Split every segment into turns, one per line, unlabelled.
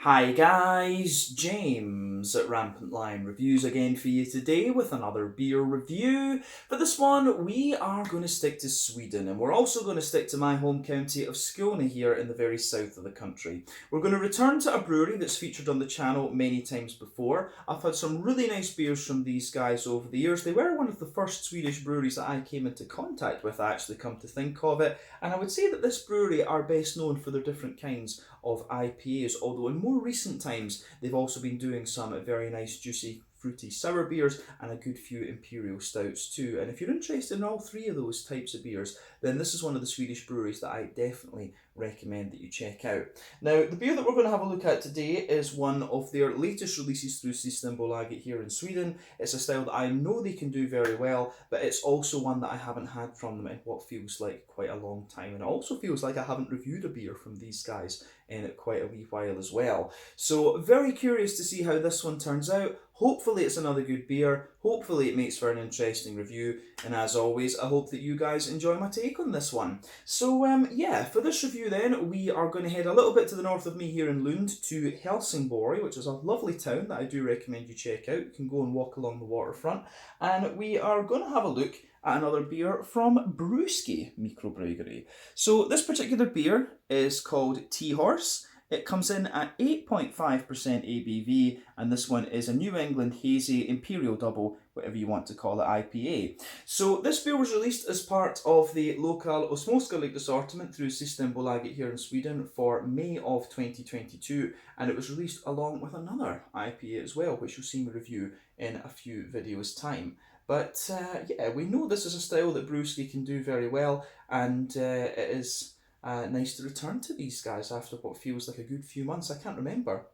Hi guys, James at Rampant Lion Reviews again for you today with another beer review. For this one, we are going to stick to Sweden, and we're also going to stick to my home county of Skåne here in the very south of the country. We're going to return to a brewery that's featured on the channel many times before. I've had some really nice beers from these guys over the years. They were one of the first Swedish breweries that I came into contact with, actually, come to think of it. And I would say that this brewery are best known for their different kinds of IPAs, although in more recent times they've also been doing some very nice juicy fruity sour beers and a good few imperial stouts too. And if you're interested in all three of those types of beers, then this is one of the Swedish breweries that I definitely recommend that you check out. Now, the beer that we're going to have a look at today is one of their latest releases through Systembolaget here in Sweden. It's a style that I know they can do very well, but it's also one that I haven't had from them in what feels like quite a long time. And it also feels like I haven't reviewed a beer from these guys in quite a wee while as well. So very curious to see how this one turns out. Hopefully it's another good beer. Hopefully it makes for an interesting review. And as always, I hope that you guys enjoy my take on this one. So yeah, for this review then, we are going to head a little bit to the north of me here in Lund to Helsingborg, which is a lovely town that I do recommend you check out. You can go and walk along the waterfront. And we are going to have a look at another beer from Brewski Mikrobryggeri. So this particular beer is called Tea Horse. It comes in at 8.5% ABV, and this one is a New England Hazy Imperial Double, whatever you want to call it, IPA. So this beer was released as part of the local Osmoskalig assortment through Systembolaget here in Sweden for May of 2022, and it was released along with another IPA as well, which you'll see me review in a few videos' time. But yeah, we know this is a style that Brewski can do very well, and it is nice to return to these guys after what feels like a good few months. I can't remember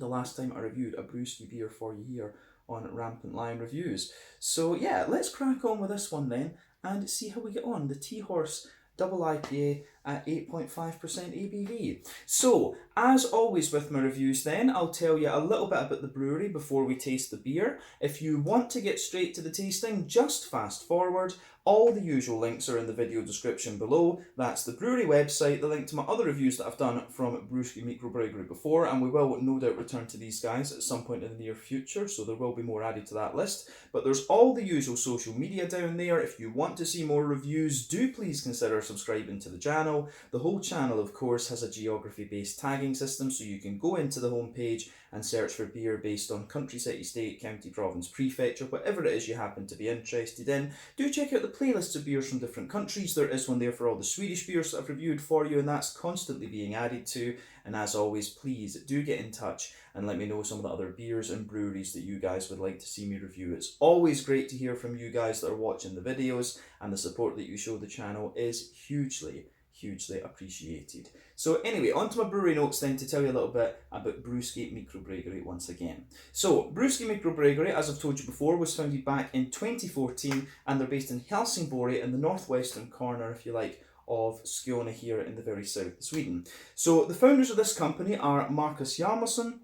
the last time I reviewed a Brewski beer for you here on Rampant Lion Reviews. So yeah, let's crack on with this one then and see how we get on. The Tea Horse Double IPA at 8.5% ABV. So, as always with my reviews then, I'll tell you a little bit about the brewery before we taste the beer. If you want to get straight to the tasting, just fast forward. All the usual links are in the video description below. That's the brewery website, the link to my other reviews that I've done from Brewski Mikrobryggeri before, and we will no doubt return to these guys at some point in the near future, so there will be more added to that list. But there's all the usual social media down there. If you want to see more reviews, do please consider subscribing to the channel. The whole channel, of course, has a geography-based tagging system, so you can go into the homepage and search for beer based on country, city, state, county, province, prefecture, whatever it is you happen to be interested in. Do check out the playlists of beers from different countries. There is one there for all the Swedish beers that I've reviewed for you, and that's constantly being added to. And as always, please do get in touch and let me know some of the other beers and breweries that you guys would like to see me review. It's always great to hear from you guys that are watching the videos, and the support that you show the channel is hugely appreciated. So anyway, on to my brewery notes then to tell you a little bit about Brewski Mikrobryggeri once again. So Brewski Mikrobryggeri, as I've told you before, was founded back in 2014, and they're based in Helsingborg in the northwestern corner, if you like, of Skåne here in the very south of Sweden. So the founders of this company are Marcus Hjalmarsson,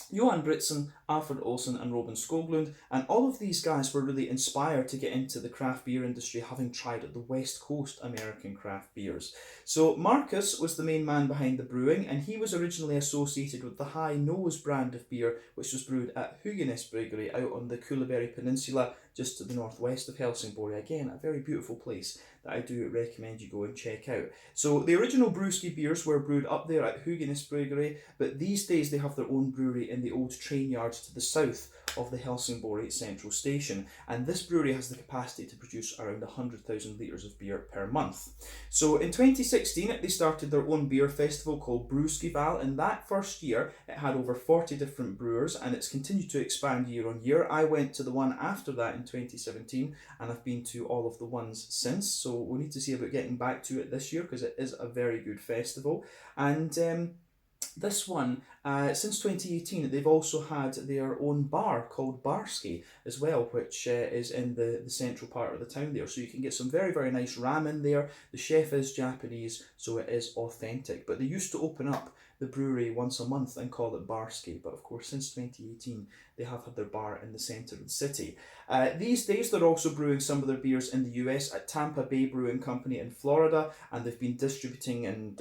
Johan Britsen, Alfred Olsen and Robin Skoglund, and all of these guys were really inspired to get into the craft beer industry, having tried the West Coast American craft beers. So Marcus was the main man behind the brewing, and he was originally associated with the High Nose brand of beer, which was brewed at Hugines Brewery out on the Kullaberg Peninsula, just to the northwest of Helsingborg. Again, a very beautiful place that I do recommend you go and check out. So the original Brewski beers were brewed up there at Hugines Brewery, but these days they have their own brewery in the old train yard to the south of the Helsingborg central station, and this brewery has the capacity to produce around 100,000 litres of beer per month. So in 2016 they started their own beer festival called Brewskival, and that first year it had over 40 different brewers, and it's continued to expand year on year. I went to the one after that in 2017, and I've been to all of the ones since, so we need to see about getting back to it this year because it is a very good festival. And this one, since 2018, they've also had their own bar called Barski as well, which is in the central part of the town there. So you can get some very nice ramen there. The chef is Japanese, so it is authentic. But they used to open up the brewery once a month and call it Barski. But of course, since 2018, they have had their bar in the centre of the city. These days, they're also brewing some of their beers in the US at Tampa Bay Brewing Company in Florida, and they've been distributing and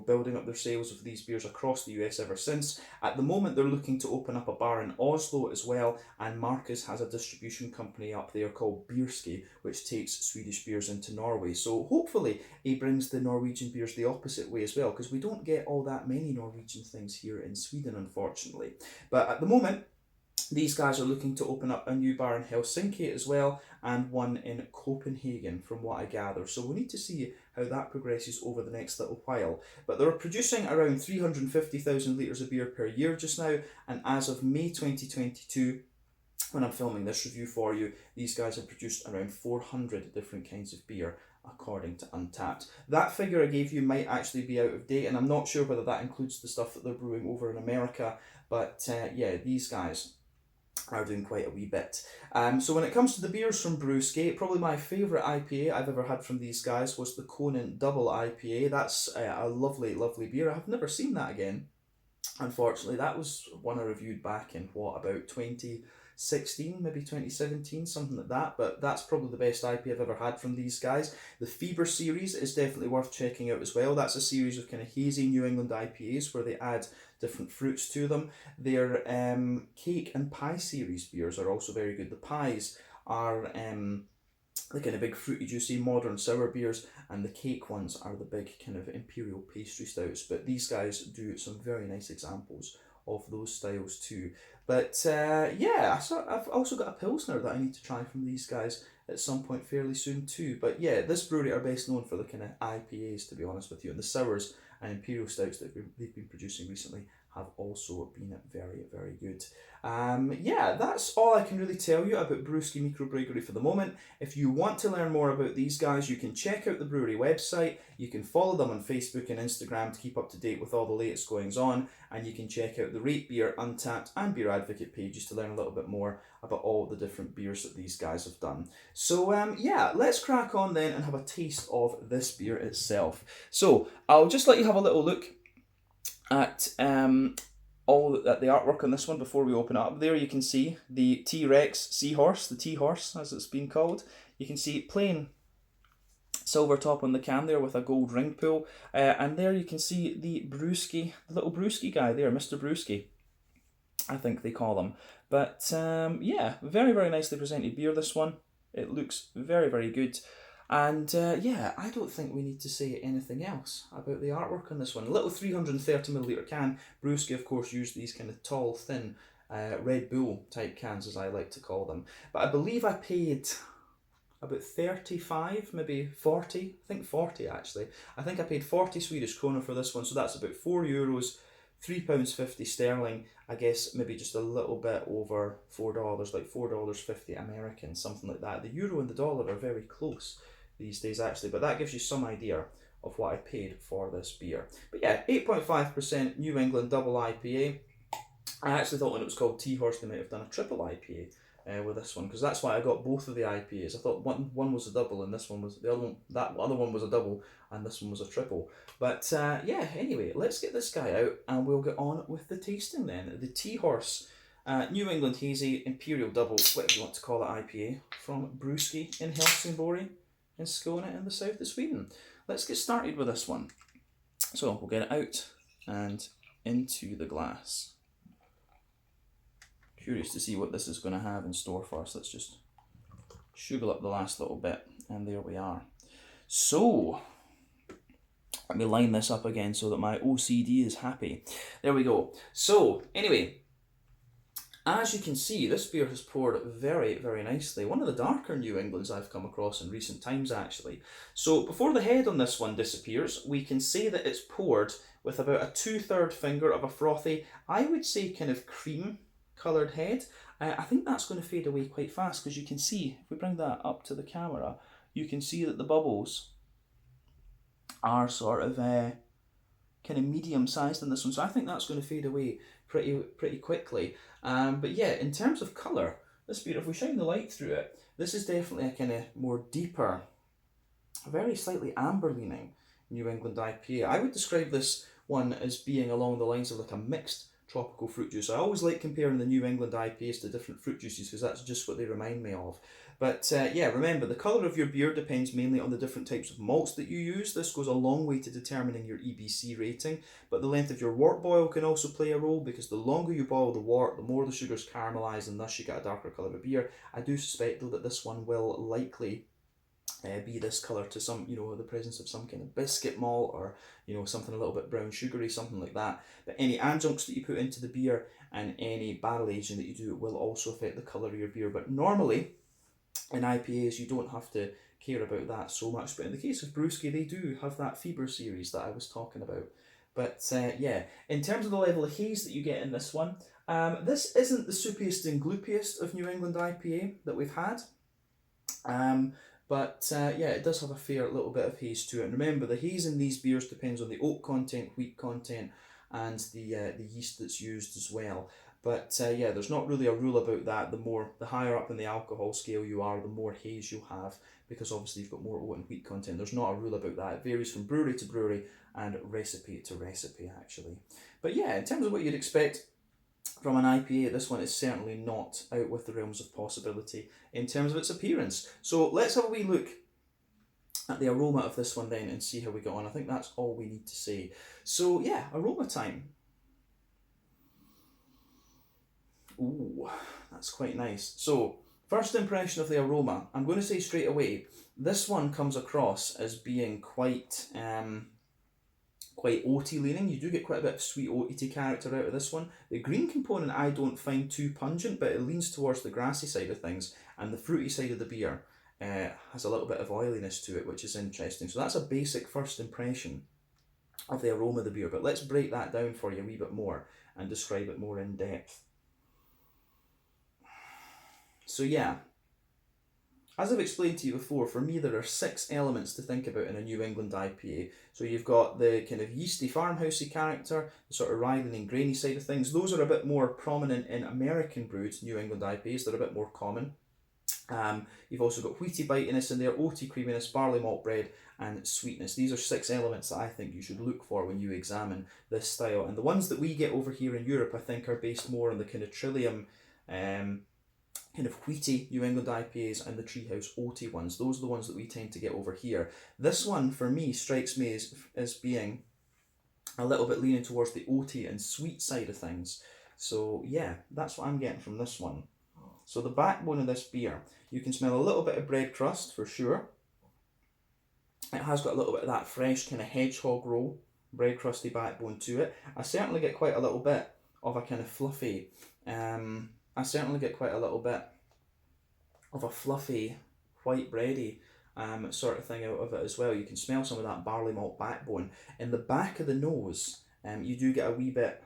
building up their sales of these beers across the US ever since. business. At the moment, they're looking to open up a bar in Oslo as well, and Marcus has a distribution company up there called Brewski, which takes Swedish beers into Norway. So hopefully he brings the Norwegian beers the opposite way as well, because we don't get all that many Norwegian things here in Sweden, unfortunately. But at the moment, these guys are looking to open up a new bar in Helsinki as well, and one in Copenhagen, from what I gather. So we need to see how that progresses over the next little while. But they're producing around 350,000 litres of beer per year just now, and as of May 2022, when I'm filming this review for you, these guys have produced around 400 different kinds of beer, according to Untappd. That figure I gave you might actually be out of date, and I'm not sure whether that includes the stuff that they're brewing over in America, but yeah, these guys are doing quite a wee bit. So when it comes to the beers from Brewski, probably my favourite IPA I've ever had from these guys was the Conan Double Ipa. That's a lovely, lovely beer. I've never seen that again, unfortunately. That was one I reviewed back in, about 2016, maybe 2017, something like that. But that's probably the best IPA I've ever had from these guys. The Fever series is definitely worth checking out as well. That's a series of kind of hazy New England IPAs where they add different fruits to them. Their cake and pie series beers are also very good. The pies are the kind of big fruity juicy modern sour beers, and the cake ones are the big kind of imperial pastry stouts. But these guys do some very nice examples of those styles too. But yeah, I've also got a Pilsner that I need to try from these guys at some point fairly soon too. But yeah, this brewery are best known for the kind of IPAs, to be honest with you, and the sours and imperial stouts that they've been producing recently have also been very, very good. Yeah, that's all I can really tell you about Brewski Mikrobryggeri for the moment. If you want to learn more about these guys, you can check out the brewery website. You can follow them on Facebook and Instagram to keep up to date with all the latest goings on, and you can check out the Rate Beer, Untappd and Beer Advocate pages to learn a little bit more about all the different beers that these guys have done. So yeah, let's crack on then and have a taste of this beer itself. So I'll just let you have a little look at the artwork on this one before we open it up. There you can see the T-Rex seahorse, the T-horse as it's been called. You can see plain silver top on the can there with a gold ring pull, and there you can see the Brewski, the little Brewski guy there, Mr. Brewski, I think they call him. But yeah, very, very nicely presented beer, this one. It looks very, very good. And yeah, I don't think we need to say anything else about the artwork on this one. A little 330ml can. Brewski, of course, used these kind of tall, thin Red Bull type cans, as I like to call them. But I believe I paid about 35, maybe 40. I think 40 actually. I think I paid 40 Swedish krona for this one, so that's about €4, £3.50 sterling. I guess maybe just a little bit over $4, like $4.50 American, something like that. The euro and the dollar are very close these days actually, but that gives you some idea of what I paid for this beer. But yeah, 8.5% New England Double IPA. I actually thought when it was called T-Horse they might have done a triple IPA with this one, because that's why I got both of the IPAs. I thought one was a double and this one was the other one. That other one was a double and this one was a triple. But yeah, anyway, let's get this guy out and we'll get on with the tasting then. The T-Horse New England Hazy Imperial Double, whatever you want to call it, IPA from Brewski in Helsingborg in Skåne in the south of Sweden. Let's get started with this one. So we'll get it out and into the glass. Curious to see what this is going to have in store for us. Let's just sugar up the last little bit, and there we are. So let me line this up again so that my OCD is happy. There we go. So anyway, as you can see, this beer has poured very, very nicely. One of the darker New Englands I've come across in recent times, actually. So before the head on this one disappears, we can say that it's poured with about a 2/3 finger of a frothy, I would say kind of cream coloured head. I think that's going to fade away quite fast, because you can see, if we bring that up to the camera, you can see that the bubbles are sort of kind of medium sized in this one. So I think that's going to fade away pretty quickly. But yeah, in terms of colour, this beer, if we shine the light through it, this is definitely a kind of more deeper, very slightly amber leaning New England IPA. I would describe this one as being along the lines of like a mixed tropical fruit juice. I always like comparing the New England IPAs to different fruit juices because that's just what they remind me of. But yeah, remember, the colour of your beer depends mainly on the different types of malts that you use. This goes a long way to determining your EBC rating, but the length of your wort boil can also play a role, because the longer you boil the wort, the more the sugars caramelise, and thus you get a darker colour of beer. I do suspect though that this one will likely be this colour to some, the presence of some kind of biscuit malt, or, something a little bit brown sugary, something like that. But any adjuncts that you put into the beer and any barrel aging that you do will also affect the colour of your beer. But normally, in IPAs, you don't have to care about that so much. But in the case of Brewski, they do have that Fever series that I was talking about. But yeah, in terms of the level of haze that you get in this one, this isn't the soupiest and gloopiest of New England IPA that we've had. But yeah, it does have a fair little bit of haze to it. And remember, the haze in these beers depends on the oat content, wheat content, and the yeast that's used as well. But yeah, there's not really a rule about that. The higher up in the alcohol scale you are, the more haze you'll have, because obviously you've got more oat and wheat content. There's not a rule about that. It varies from brewery to brewery and recipe to recipe, actually. But yeah, in terms of what you'd expect from an IPA, this one is certainly not out with the realms of possibility in terms of its appearance. So let's have a wee look at the aroma of this one then and see how we get on. I think that's all we need to say. So yeah, aroma time. Ooh, that's quite nice. So, first impression of the aroma, I'm going to say straight away, this one comes across as being quite oaty leaning. You do get quite a bit of sweet oaty character out of this one. The green component I don't find too pungent, but it leans towards the grassy side of things, and the fruity side of the beer has a little bit of oiliness to it, which is interesting. So that's a basic first impression of the aroma of the beer, but let's break that down for you a wee bit more and describe it more in depth. So yeah, as I've explained to you before, for me there are 6 elements to think about in a New England IPA. So you've got the kind of yeasty, farmhousey character, the sort of writhing and grainy side of things. Those are a bit more prominent in American brewed New England IPAs. They're a bit more common. You've also got wheaty bitiness in there, oaty creaminess, barley malt bread, and sweetness. These are 6 elements that I think you should look for when you examine this style. And the ones that we get over here in Europe, I think, are based more on the kind of Trillium, kind of wheaty New England IPAs and the Treehouse oaty ones. Those are the ones that we tend to get over here. This one, for me, strikes me as being a little bit leaning towards the oaty and sweet side of things. So yeah, that's what I'm getting from this one. So the backbone of this beer, you can smell a little bit of bread crust for sure. It has got a little bit of that fresh kind of hedgehog roll, bread crusty backbone to it. I certainly get quite a little bit of a kind of fluffy, white bready sort of thing out of it as well. You can smell some of that barley malt backbone. In the back of the nose, you do get a wee bit,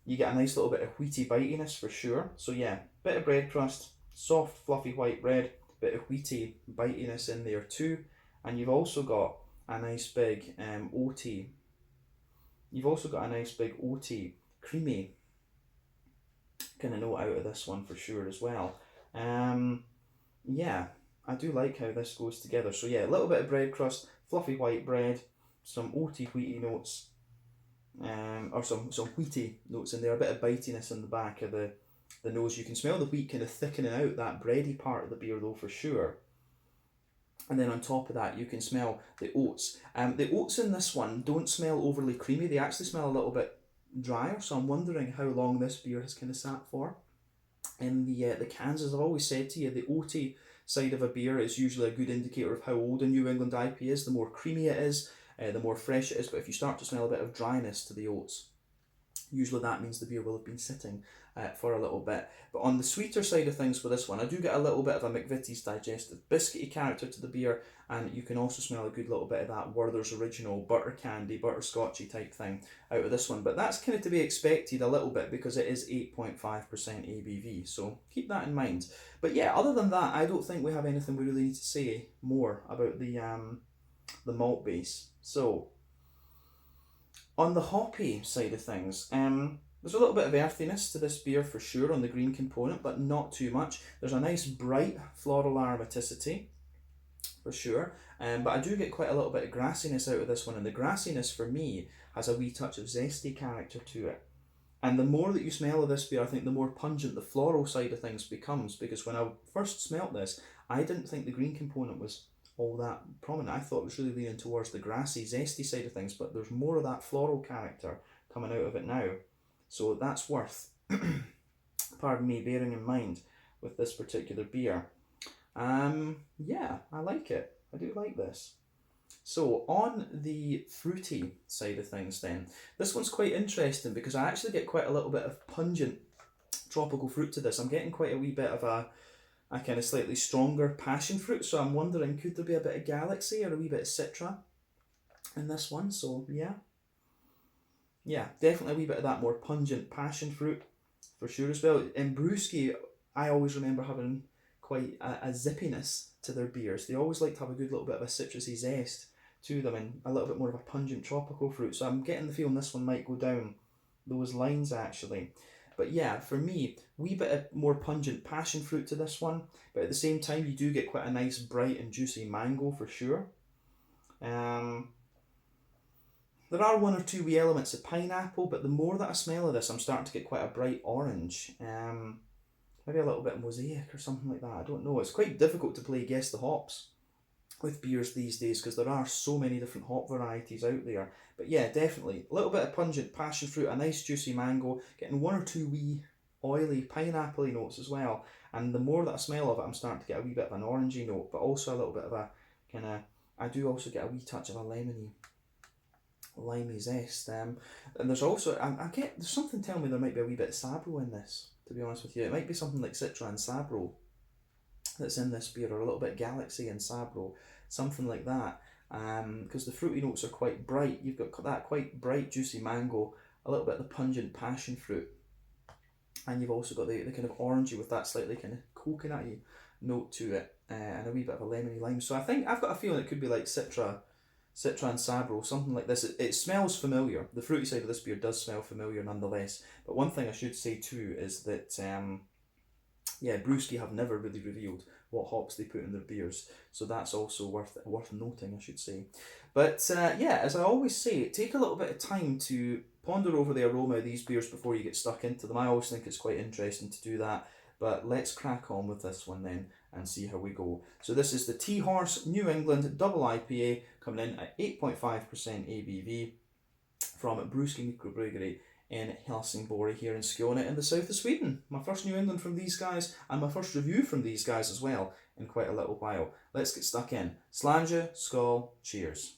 you get a nice little bit of wheaty bitiness for sure. So yeah, bit of bread crust, soft fluffy white bread, bit of wheaty bitiness in there too. And you've also got a nice big oaty, creamy kind of note out of this one for sure as well. Yeah, I do like how this goes together. So yeah, a little bit of bread crust, fluffy white bread, some oaty wheaty notes, or some wheaty notes in there, a bit of bitiness in the back of the nose. You can smell the wheat kind of thickening out that bready part of the beer though for sure. And then on top of that, you can smell the oats. The oats in this one don't smell overly creamy. They actually smell a little bit drier, so I'm wondering how long this beer has kind of sat for in the cans. As I've always said to you, the oaty side of a beer is usually a good indicator of how old a New England IPA is. The more creamy it is, the more fresh it is, but if you start to smell a bit of dryness to the oats, usually that means the beer will have been sitting for a little bit. But on the sweeter side of things for this one, I do get a little bit of a McVitie's digestive biscuity character to the beer, and you can also smell a good little bit of that Werther's Original butter candy, butterscotchy type thing out of this one. But that's kind of to be expected a little bit because it is 8.5% ABV, so keep that in mind. But yeah, other than that, I don't think we have anything we really need to say more about the malt base. So on the hoppy side of things, there's a little bit of earthiness to this beer for sure on the green component, but not too much. There's a nice bright floral aromaticity for sure, but I do get quite a little bit of grassiness out of this one, and the grassiness for me has a wee touch of zesty character to it. And the more that you smell of this beer, I think the more pungent the floral side of things becomes, because when I first smelt this, I didn't think the green component was all that prominent. I thought it was really leaning towards the grassy, zesty side of things, but there's more of that floral character coming out of it now. So that's worth, pardon me, bearing in mind with this particular beer. Yeah, I like it. I do like this. So on the fruity side of things then, this one's quite interesting because I actually get quite a little bit of pungent tropical fruit to this. I'm getting quite a wee bit of a kind of slightly stronger passion fruit, so I'm wondering, could there be a bit of Galaxy or a wee bit of Citra in this one? So yeah, definitely a wee bit of that more pungent passion fruit for sure as well. In Brewski, I always remember having quite a zippiness to their beers. They always like to have a good little bit of a citrusy zest to them and a little bit more of a pungent tropical fruit. So I'm getting the feeling this one might go down those lines actually. But yeah, for me, wee bit of more pungent passion fruit to this one, but at the same time you do get quite a nice bright and juicy mango for sure. There are one or two wee elements of pineapple, but the more that I smell of this, I'm starting to get quite a bright orange. Maybe a little bit of mosaic or something like that. I don't know. It's quite difficult to play guess the hops with beers these days because there are so many different hop varieties out there. But yeah, definitely a little bit of pungent passion fruit, a nice juicy mango, getting one or two wee oily pineapple-y notes as well. And the more that I smell of it, I'm starting to get a wee bit of an orangey note, but also a little bit of a kind of, I do also get a wee touch of a limey zest. And there's also, there's something telling me there might be a wee bit of Sabro in this, to be honest with you. It might be something like Citra and Sabro that's in this beer, or a little bit Galaxy and Sabro, something like that. Because the fruity notes are quite bright. You've got that quite bright, juicy mango, a little bit of the pungent passion fruit, and you've also got the kind of orangey with that slightly kind of coconutty note to it, and a wee bit of a lemony lime. So I think I've got a feeling it could be like Citra and Sabro, something like this. It smells familiar. The fruity side of this beer does smell familiar nonetheless. But one thing I should say too is that Brewski have never really revealed what hops they put in their beers, so that's also worth noting, I should say. But as I always say, take a little bit of time to ponder over the aroma of these beers before you get stuck into them. I always think it's quite interesting to do that. But let's crack on with this one then and see how we go. So this is the Tea Horse New England Double IPA coming in at 8.5% ABV from Brewski Mikrobryggeri in Helsingborg here in Skåne in the south of Sweden. My first New England from these guys and my first review from these guys as well in quite a little while. Let's get stuck in. Slange, skål, cheers.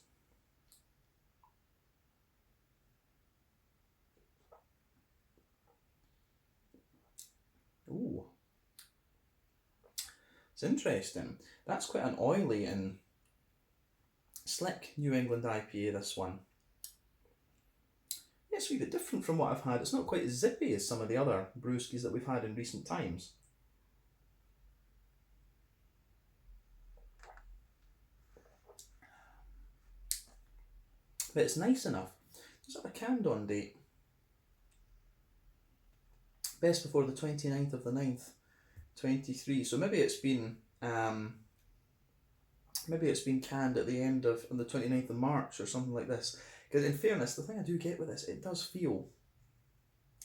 Ooh. It's interesting. That's quite an oily and slick New England IPA, this one. Yeah, it's a wee bit different from what I've had. It's not quite as zippy as some of the other brewskis that we've had in recent times. But it's nice enough. Does it have a canned on date? Best before the 29th of the 9th, 23. So maybe it's been canned at the end of on the 29th of March or something like this. Because in fairness, the thing I do get with this, it does feel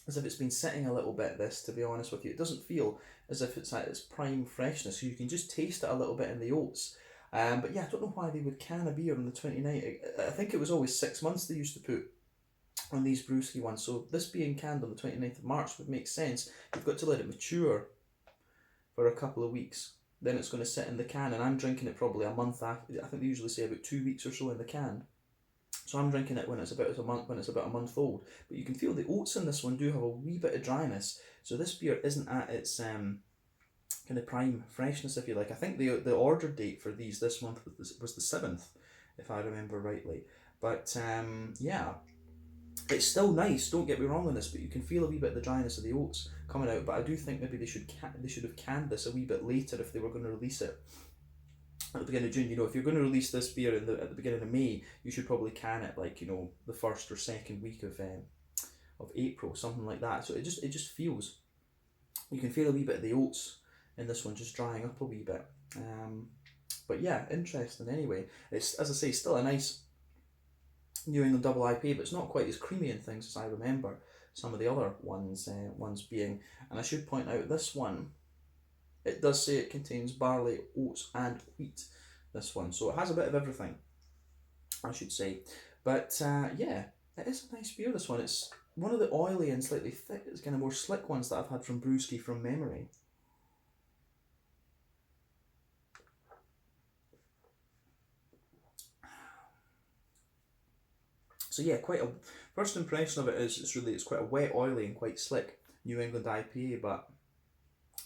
as if it's been sitting a little bit, this, to be honest with you. It doesn't feel as if it's at its prime freshness, so you can just taste it a little bit in the oats. But yeah, I don't know why they would can a beer on the 29th. I think it was always 6 months they used to put on these Brewski ones, so this being canned on the 29th of March would make sense. You've got to let it mature for a couple of weeks, then it's going to sit in the can, and I'm drinking it probably a month after. I think they usually say about 2 weeks or so in the can, so I'm drinking it when it's about a month old. But you can feel the oats in this one do have a wee bit of dryness, so this beer isn't at its kind of prime freshness, if you like. I think the order date for these this month was the 7th, if I remember rightly. But yeah, it's still nice, don't get me wrong on this, but you can feel a wee bit of the dryness of the oats coming out. But I do think maybe they should have canned this a wee bit later if they were going to release it at the beginning of June. You know, if you're going to release this beer at the beginning of May, you should probably can it like, you know, the first or second week of April, something like that. So it just feels, you can feel a wee bit of the oats in this one just drying up a wee bit. But yeah, interesting anyway. It's, as I say, still a nice New England Double IPA, but it's not quite as creamy and things as I remember some of the other ones being. And I should point out this one, it does say it contains barley, oats and wheat, this one. So it has a bit of everything, I should say. But yeah, it is a nice beer, this one. It's one of the oily and slightly thick, it's kind of more slick ones that I've had from Brewski from memory. So yeah, quite a first impression of it is it's quite a wet, oily and quite slick New England IPA, but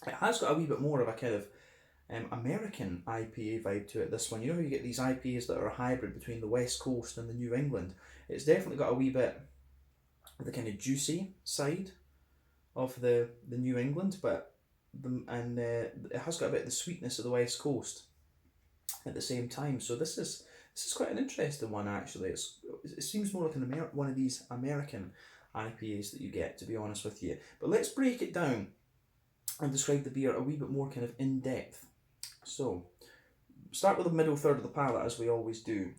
it has got a wee bit more of a kind of American IPA vibe to it, this one. You know how you get these IPAs that are a hybrid between the West Coast and the New England? It's definitely got a wee bit of the kind of juicy side of the New England, but it has got a bit of the sweetness of the West Coast at the same time. So this is quite an interesting one, actually. It seems more like one of these American IPAs that you get, to be honest with you. But let's break it down and describe the beer a wee bit more kind of in depth. So, start with the middle third of the palate, as we always do.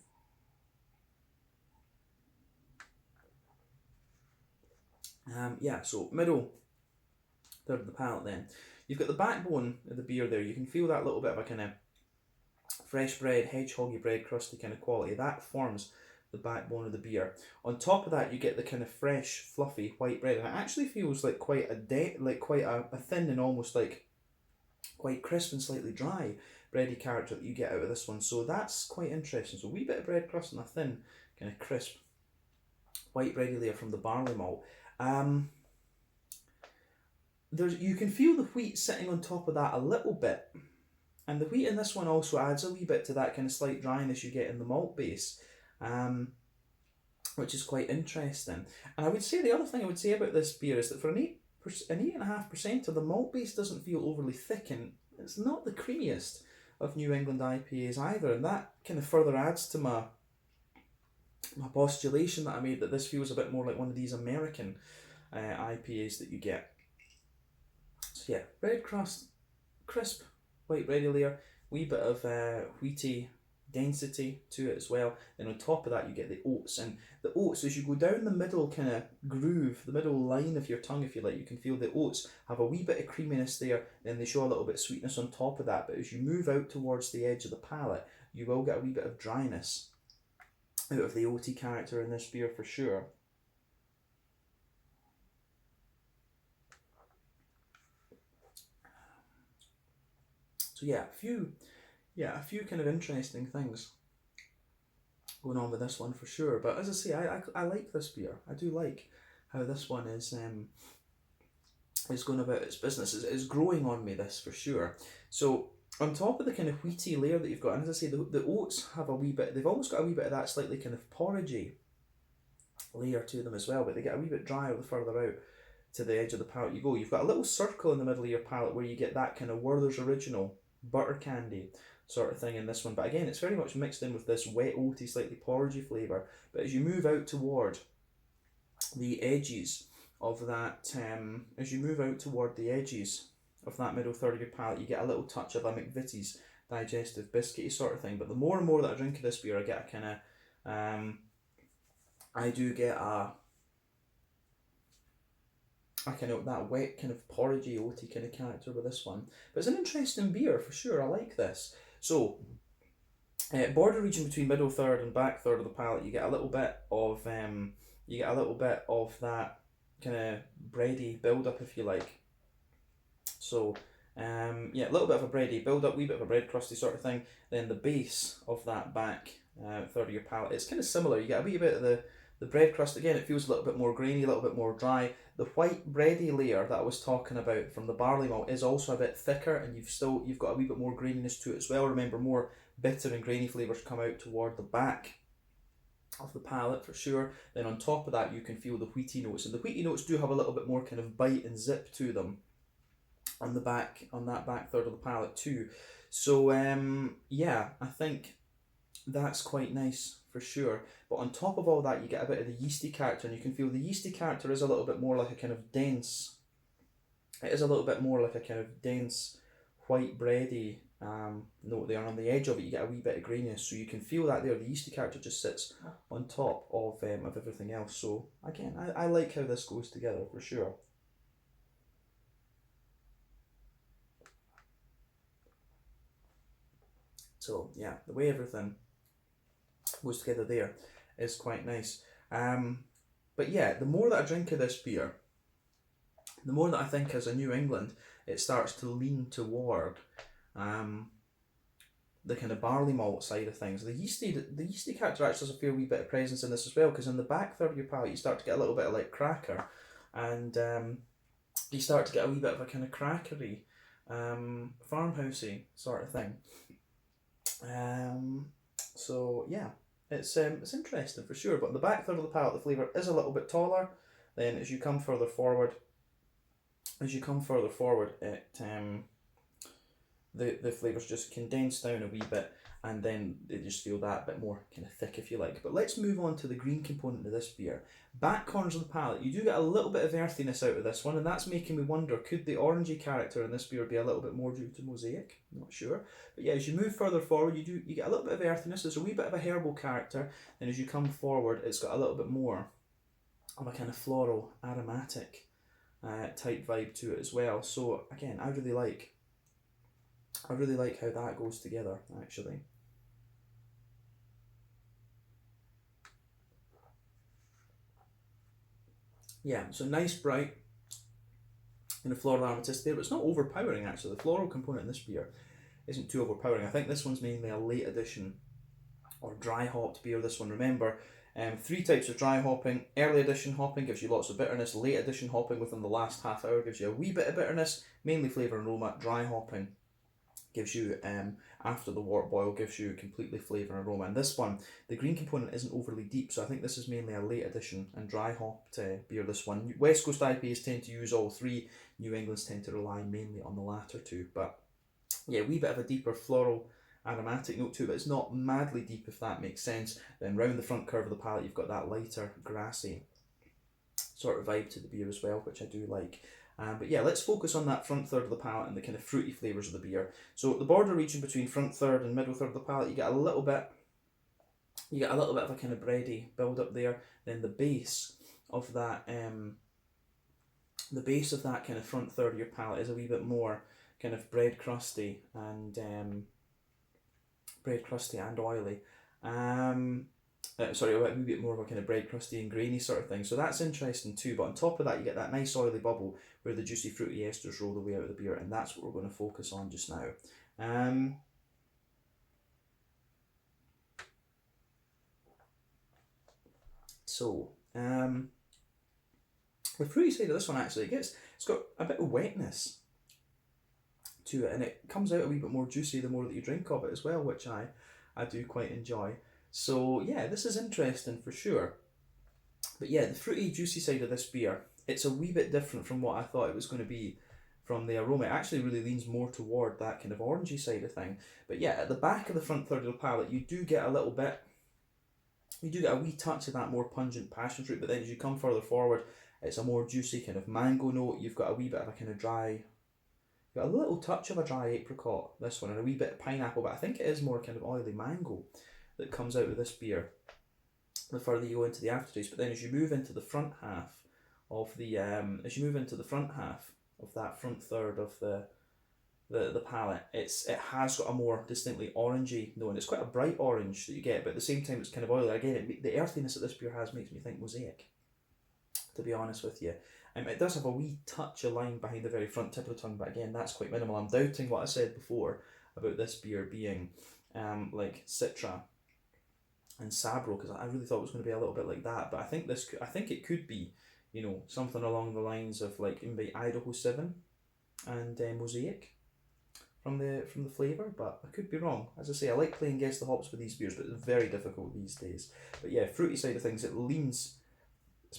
Yeah, so middle third of the palate then. You've got the backbone of the beer there. You can feel that little bit of a kind of fresh bread, hedgehoggy bread crusty kind of quality. That forms the backbone of the beer. On top of that, you get the kind of fresh, fluffy white bread, and it actually feels like quite a thin and almost like quite crisp and slightly dry bready character that you get out of this one. So that's quite interesting. So a wee bit of bread crust and a thin, kind of crisp white bready layer from the barley malt. You can feel the wheat sitting on top of that a little bit. And the wheat in this one also adds a wee bit to that kind of slight dryness you get in the malt base, which is quite interesting. And I would say the other thing I would say about this beer is that for an 8.5%, the malt base doesn't feel overly thick, and it's not the creamiest of New England IPAs either. And that kind of further adds to my postulation that I made that this feels a bit more like one of these American IPAs that you get. So yeah, bread crust, crisp white bready layer, wee bit of wheaty density to it as well. Then on top of that you get the oats, and the oats, as you go down the middle kind of groove, the middle line of your tongue if you like, you can feel the oats have a wee bit of creaminess there, then they show a little bit of sweetness on top of that. But as you move out towards the edge of the palate, you will get a wee bit of dryness out of the oaty character in this beer for sure. So yeah, a few kind of interesting things going on with this one for sure. But as I say, I like this beer. I do like how this one is going about its business. It's growing on me, this for sure. So on top of the kind of wheaty layer that you've got, and as I say, the oats have a wee bit, they've almost got a wee bit of that slightly kind of porridgey layer to them as well, but they get a wee bit drier the further out to the edge of the palate you go. You've got a little circle in the middle of your palate where you get that kind of Werther's Original butter candy sort of thing in this one, but again it's very much mixed in with this wet oaty slightly porridgey flavour. But as you move out toward the edges of that middle third of your palate, you get a little touch of a McVitie's digestive biscuity sort of thing. But the more and more that I drink of this beer, I get a kind of I do get a kind of that wet kind of porridgey oaty kind of character with this one. But it's an interesting beer for sure. I like this. So border region between middle third and back third of the palate, you get a little bit of that kind of bready build up if you like. So yeah, a little bit of a bready build up, wee bit of a bread crusty sort of thing. Then the base of that back third of your palate, it's kind of similar. You get a wee bit of the bread crust again. It feels a little bit more grainy, a little bit more dry. The white bready layer that I was talking about from the barley malt is also a bit thicker, and you've got a wee bit more graininess to it as well. Remember, more bitter and grainy flavours come out toward the back of the palate for sure. Then on top of that you can feel the wheaty notes, and the wheaty notes do have a little bit more kind of bite and zip to them on that back third of the palate too. So yeah, I think that's quite nice for sure. But on top of all that, you get a bit of the yeasty character, and you can feel the yeasty character is a little bit more like a kind of dense, it is a little bit more like a kind of dense white bready note there, and on the edge of it you get a wee bit of graininess, so you can feel that there. The yeasty character just sits on top of everything else. So again, I like how this goes together for sure. So yeah, the way everything goes together there is quite nice. But yeah, the more that I drink of this beer, the more that I think as a New England, it starts to lean toward the kind of barley malt side of things. The yeasty character actually has a fair wee bit of presence in this as well, because in the back third of your palate you start to get a little bit of like cracker, and you start to get a wee bit of a kind of crackery, farmhousey sort of thing. So yeah, it's interesting for sure. But in the back third of the palate, the flavour is a little bit taller. Then as you come further forward, it the flavours just condense down a wee bit, and then they just feel that bit more kind of thick, if you like. But let's move on to the green component of this beer. Back corners of the palate, you do get a little bit of earthiness out of this one, and that's making me wonder, could the orangey character in this beer be a little bit more due to mosaic? I'm not sure. But yeah, as you move further forward, you get a little bit of earthiness. There's a wee bit of a herbal character, and as you come forward, it's got a little bit more of a kind of floral, aromatic type vibe to it as well. So again, I really like how that goes together, actually. Yeah, so nice, bright, and a floral aromaticity there, but it's not overpowering actually. The floral component in this beer isn't too overpowering. I think this one's mainly a late edition or dry hopped beer, this one. Remember, 3 types of dry hopping. Early edition hopping gives you lots of bitterness. Late edition hopping within the last half hour gives you a wee bit of bitterness, mainly flavour and aroma. Dry hopping gives you, after the wort boil, gives you completely flavour and aroma. And this one, the green component isn't overly deep, so I think this is mainly a late edition and dry hopped beer, this one. West Coast IPAs tend to use all 3. New Englands tend to rely mainly on the latter 2. But yeah, a wee bit of a deeper floral aromatic note to it, but it's not madly deep, if that makes sense. Then round the front curve of the palate, you've got that lighter, grassy sort of vibe to the beer as well, which I do like. But yeah, let's focus on that front third of the palate and the kind of fruity flavours of the beer. So the border region between front third and middle third of the palate, you get a little bit of a kind of bready build up there. Then the base of that kind of front third of your palate is a wee bit more kind of bread crusty and oily. Sorry, a wee bit more of a kind of bread crusty and grainy sort of thing. So that's interesting too. But on top of that, you get that nice oily bubble where the juicy fruity esters roll the way out of the beer, and that's what we're going to focus on just now. The fruity side of this one actually, it's got a bit of wetness to it, and it comes out a wee bit more juicy the more that you drink of it as well, which I do quite enjoy. So yeah, this is interesting for sure. But yeah, the fruity, juicy side of this beer, it's a wee bit different from what I thought it was going to be from the aroma. It actually really leans more toward that kind of orangey side of thing. But yeah, at the back of the front third of the palate, you do get a wee touch of that more pungent passion fruit, but then as you come further forward, it's a more juicy kind of mango note. You've got a wee bit of a kind of dry, you've got a little touch of a dry apricot, this one, and a wee bit of pineapple, but I think it is more kind of oily mango that comes out of this beer the further you go into the aftertaste. But then as you move into the front half of that front third of the palate, it has got a more distinctly orangey note, and it's quite a bright orange that you get, but at the same time it's kind of oily. Again, the earthiness that this beer has makes me think mosaic, to be honest with you. It does have a wee touch of lime behind the very front tip of the tongue, but again, that's quite minimal. I'm doubting what I said before about this beer being like Citra and Sabro, because I really thought it was going to be a little bit like that, but I think it could be, something along the lines of like maybe Idaho 7 and Mosaic from the flavour, but I could be wrong. As I say, I like playing guess the hops with these beers, but it's very difficult these days. But yeah, fruity side of things, it's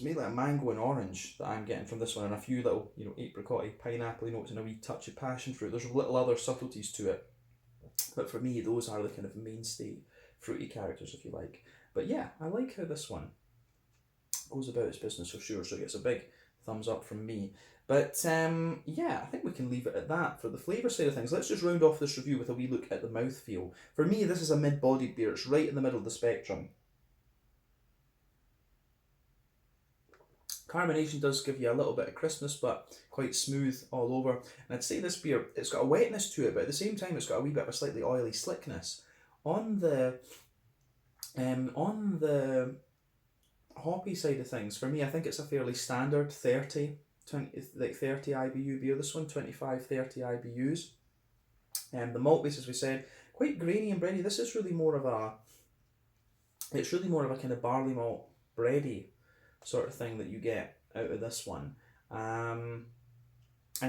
mainly like a mango and orange that I'm getting from this one, and a few little, apricot-y, pineapple notes and a wee touch of passion fruit. There's little other subtleties to it, but for me, those are the kind of mainstay fruity characters, if you like. But yeah, I like how this one goes about its business for sure. So it gets a big thumbs up from me. But yeah, I think we can leave it at that for the flavour side of things. Let's just round off this review with a wee look at the mouthfeel. For me, this is a mid-bodied beer. It's right in the middle of the spectrum. Carbonation does give you a little bit of crispness, but quite smooth all over. And I'd say this beer, it's got a wetness to it, but at the same time, it's got a wee bit of a slightly oily slickness. On the hoppy side of things, for me, I think it's a fairly standard 30 IBU beer. This one, 25, 30 IBUs. The malt base, as we said, quite grainy and bready. This is really more of a, it's really more of a kind of barley malt bready sort of thing that you get out of this one. And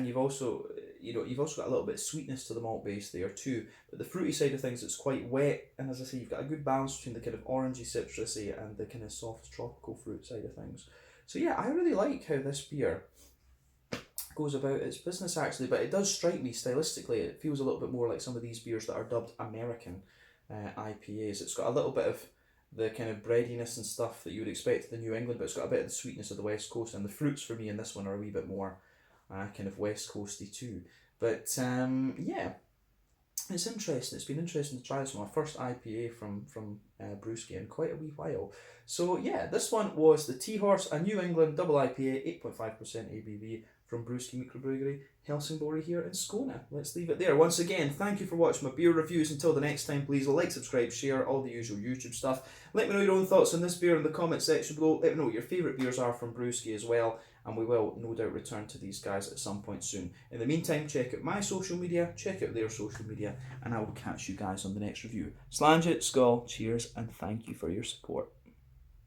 you've also got a little bit of sweetness to the malt base there too. But the fruity side of things, it's quite wet, and as I say, you've got a good balance between the kind of orangey, citrusy, and the kind of soft tropical fruit side of things. So yeah, I really like how this beer goes about its business actually, but it does strike me stylistically, it feels a little bit more like some of these beers that are dubbed American IPAs. It's got a little bit of the kind of breadiness and stuff that you would expect in the New England, but it's got a bit of the sweetness of the West Coast, and the fruits for me in this one are a wee bit more kind of West Coasty too. But yeah, it's interesting. It's been interesting to try this one. My first IPA from Brewski in quite a wee while. So yeah, this one was the Tea Horse, a New England double IPA, 8.5% ABV from Brewski Mikrobryggeri, Helsingborg here in Skåne. Let's leave it there. Once again, thank you for watching my beer reviews. Until the next time, please like, subscribe, share, all the usual YouTube stuff. Let me know your own thoughts on this beer in the comment section below. Let me know what your favourite beers are from Brewski as well, and we will no doubt return to these guys at some point soon. In the meantime, check out my social media, check out their social media, and I will catch you guys on the next review. Slange it, skull, cheers, and thank you for your support.